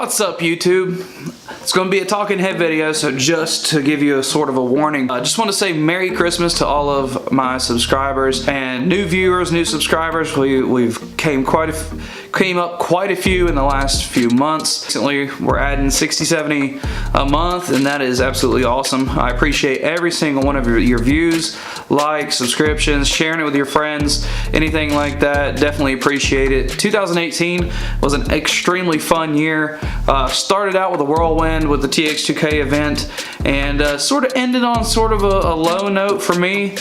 What's up, YouTube? It's going to be a talking head video, so just to give you a sort of a warning, I just want to say Merry Christmas to all of my subscribers and new viewers, new subscribers. We've came up quite a few in the last few months. Recently, we're adding 60, 70 a month, and that is absolutely awesome. I appreciate every single one of your views, likes, subscriptions, sharing it with your friends, anything like that. Definitely appreciate it. 2018 was an extremely fun year. Started out with a whirlwind with the TX2K event, and sort of ended on sort of a low note for me.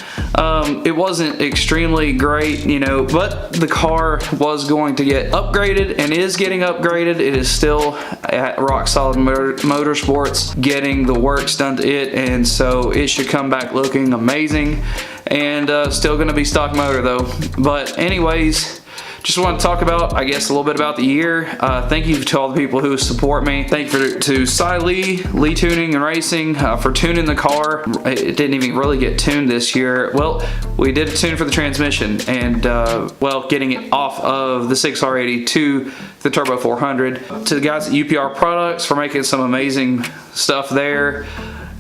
It wasn't extremely great, you know, but the car was going to get upgraded and is getting upgraded. It is still at Rock Solid Motorsports getting the works done to it, and so it should come back looking amazing, and still going to be stock motor though. But anyways, just want to talk about, I guess, a little bit about the year. Thank you to all the people who support me. Thank you to Cy Lee Tuning and Racing for tuning the car. It didn't even really get tuned this year. Well, we did a tune for the transmission, and well, getting it off of the 6R80 to the Turbo 400. To the guys at UPR Products for making some amazing stuff there.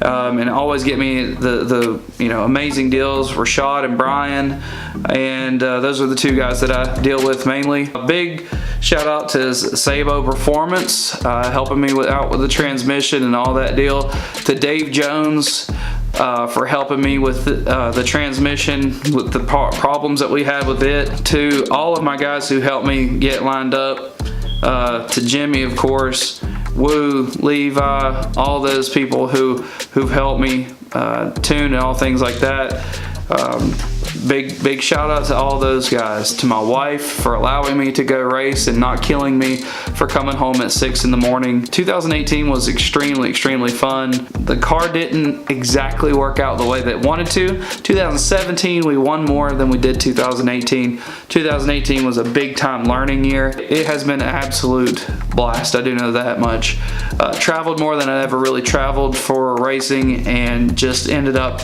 And always get me the amazing deals, Rashad and Brian, and those are the two guys that I deal with mainly. A big shout out to Sabo Performance, helping me out with the transmission and all that deal. To Dave Jones for helping me with the transmission, with the problems that we had with it. To all of my guys who helped me get lined up. To Jimmy, of course, Woo, Levi, all those people who've helped me tune and all things like that. Big shout out to all those guys. To my wife for allowing me to go race and not killing me for coming home at 6 in the morning. 2018 was extremely fun. The car didn't exactly work out the way that it wanted to. 2017 we won more than we did 2018. 2018 was a big time learning year. It has been an absolute blast, I do know that much. Traveled more than I ever really traveled for racing, and just ended up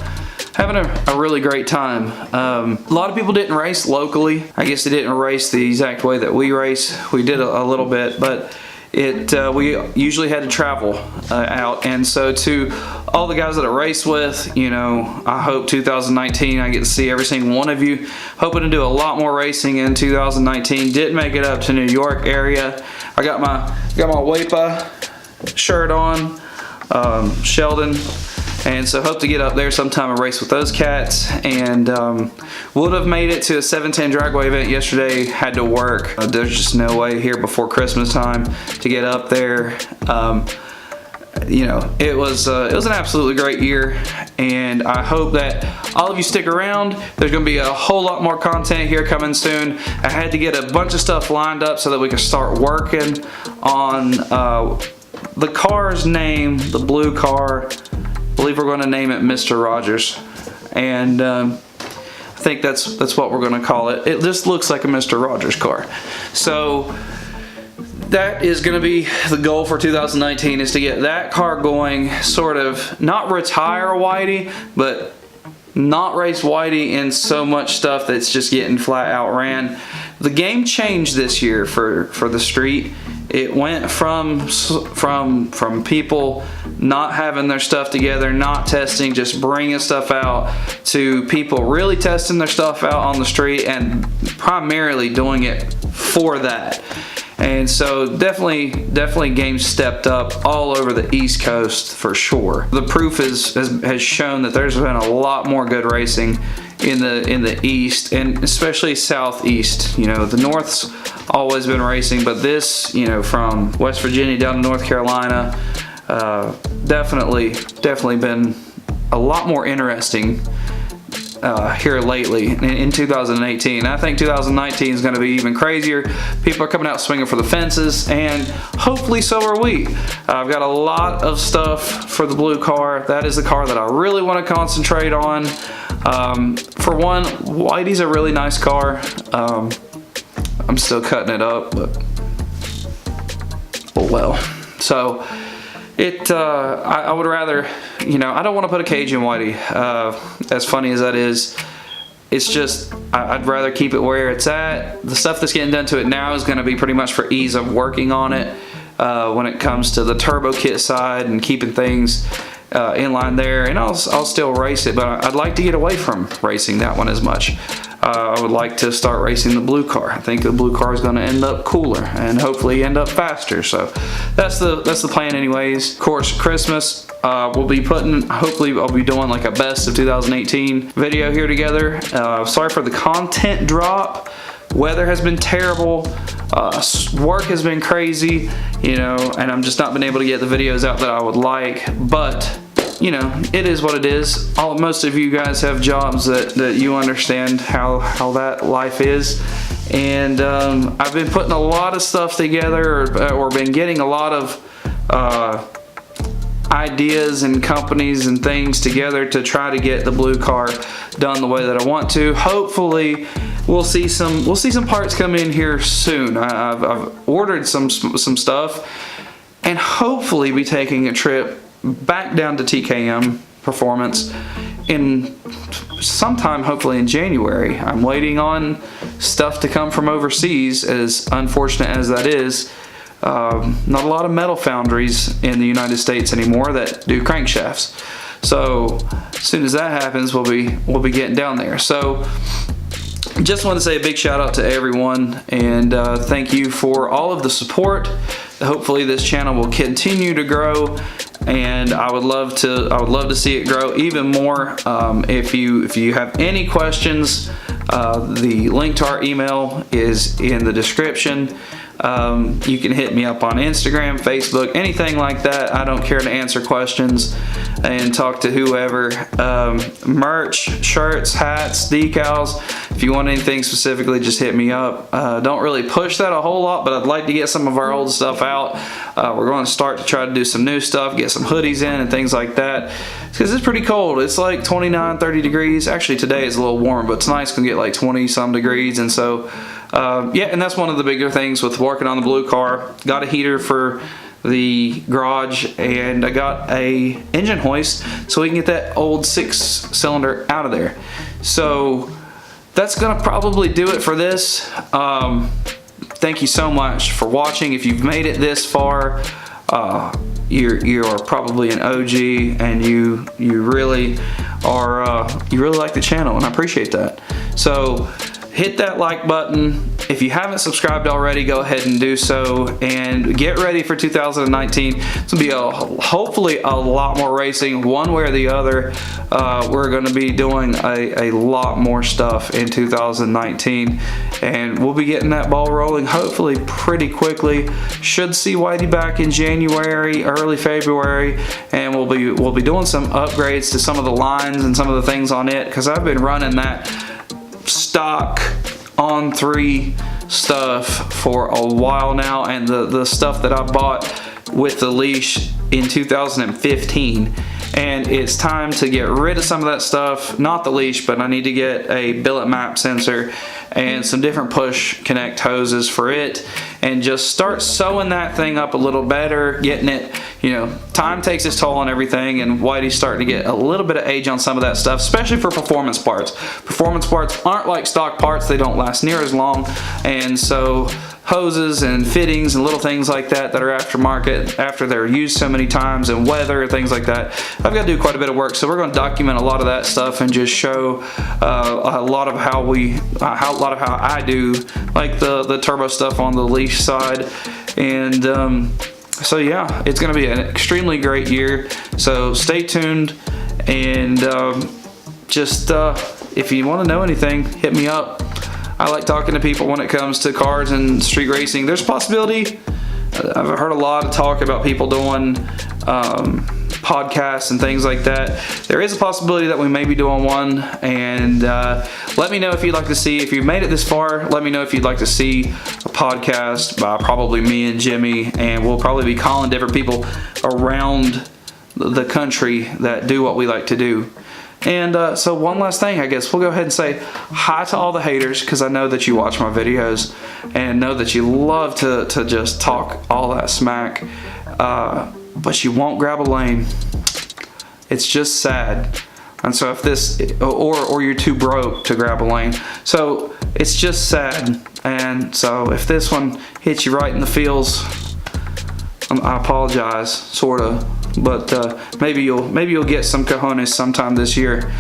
having a really great time. A lot of people didn't race locally. I guess they didn't race the exact way that we race. We did a little bit, but we usually had to travel out. And so to all the guys that I race with, you know, I hope 2019 I get to see every single one of you. Hoping to do a lot more racing in 2019. Didn't make it up to New York area. I got my WEPA shirt on, Sheldon. And so hope to get up there sometime and race with those cats. And would have made it to a 710 Dragway event yesterday, had to work. There's just no way here before Christmas time to get up there. You know, it was an absolutely great year, and I hope that all of you stick around. There's going to be a whole lot more content here coming soon. I had to get a bunch of stuff lined up so that we could start working on the car's name, the blue car. I believe we're going to name it Mr. Rogers, and I think that's what we're going to call it. It just looks like a Mr. Rogers car. So that is going to be the goal for 2019, is to get that car going, sort of not retire Whitey, but not race Whitey in so much stuff that's just getting flat out ran. The game changed this year for the street. It went from people not having their stuff together, not testing, just bringing stuff out, to people really testing their stuff out on the street and primarily doing it for that. And so definitely games stepped up all over the East Coast for sure. The proof has shown that there's been a lot more good racing in the East, and especially Southeast. You know, the North's always been racing, but this, you know, from West Virginia down to North Carolina, definitely been a lot more interesting here lately in 2018. I think 2019 is going to be even crazier. People are coming out swinging for the fences, and hopefully so are we. I've got a lot of stuff for the blue car. That is the car that I really want to concentrate on. For one, Whitey's a really nice car. I'm still cutting it up, but oh well. So I would rather, you know, I don't want to put a cage in Whitey. As funny as that is, it's just, I'd rather keep it where it's at. The stuff that's getting done to it now is going to be pretty much for ease of working on it. when it comes to the turbo kit side and keeping things in line there. And I'll still race it, but I'd like to get away from racing that one as much. I would like to start racing the blue car. I think the blue car is going to end up cooler and hopefully end up faster. So that's the plan anyways. Of course, Christmas, we'll be hopefully I'll be doing like a best of 2018 video here together. Sorry for the content drop. Weather has been terrible. Work has been crazy, you know, and I'm just not been able to get the videos out that I would like, but you know, it is what it is. Most of you guys have jobs that you understand how that life is. And I've been putting a lot of stuff together, or been getting a lot of ideas and companies and things together to try to get the blue car done the way that I want to. Hopefully we'll see some parts come in here soon. I've ordered some stuff, and hopefully be taking a trip back down to TKM Performance in sometime, hopefully in January. I'm waiting on stuff to come from overseas, as unfortunate as that is. Not a lot of metal foundries in the United States anymore that do crankshafts. So as soon as that happens, we'll be getting down there. So just want to say a big shout out to everyone, and thank you for all of the support. Hopefully this channel will continue to grow, and I would love to see it grow even more. If you have any questions, the link to our email is in the description. You can hit me up on Instagram, Facebook, anything like that. I don't care to answer questions and talk to whoever. Merch, shirts, hats, decals. If you want anything specifically, just hit me up. Don't really push that a whole lot, but I'd like to get some of our old stuff out. We're going to start to try to do some new stuff, get some hoodies in and things like that, because it's pretty cold. It's like 29, 30 degrees. Actually today is a little warm, but it's nice to get like 20 some degrees. And so yeah, and that's one of the bigger things with working on the blue car. Got a heater for the garage, and I got a engine hoist so we can get that old 6-cylinder out of there. So that's gonna probably do it for this. Thank you so much for watching. If you've made it this far, you're probably an OG, and you really are you really like the channel, and I appreciate that. So hit that like button. If you haven't subscribed already, go ahead and do so, and get ready for 2019. It's gonna be hopefully a lot more racing, one way or the other. We're gonna be doing a lot more stuff in 2019, and we'll be getting that ball rolling hopefully pretty quickly. Should see Whitey back in January, early February, and we'll be doing some upgrades to some of the lines and some of the things on it, because I've been running that stock on 3 stuff for a while now, and the stuff that I bought with the leash in 2015, and it's time to get rid of some of that stuff. Not the leash, but I need to get a billet map sensor and some different push connect hoses for it, and just start sewing that thing up a little better, getting it, you know, time takes its toll on everything, and Whitey's starting to get a little bit of age on some of that stuff, especially for performance parts. Performance parts aren't like stock parts. They don't last near as long, and so hoses and fittings and little things like that are aftermarket, after they're used so many times, and weather, things like that, I've got to do quite a bit of work. So we're going to document a lot of that stuff and just show a lot of how I do, like the turbo stuff on the leash side. And so yeah, it's going to be an extremely great year. So stay tuned, and just if you want to know anything, hit me up. I like talking to people when it comes to cars and street racing. There's a possibility, I've heard a lot of talk about people doing podcasts and things like that. There is a possibility that we may be doing one, and let me know if you'd like to see, if you've made it this far, let me know if you'd like to see a podcast by probably me and Jimmy, and we'll probably be calling different people around the country that do what we like to do. And so one last thing, I guess we'll go ahead and say hi to all the haters, because I know that you watch my videos and know that you love to just talk all that smack, but you won't grab a lane. It's just sad. And so if this, or you're too broke to grab a lane, so it's just sad. And so if this one hits you right in the feels, I apologize, sorta, but maybe you'll get some cojones sometime this year.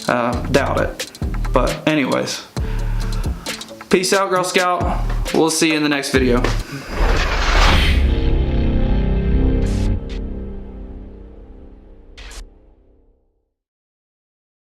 Doubt it. But anyways, peace out, Girl Scout. We'll see you in the next video.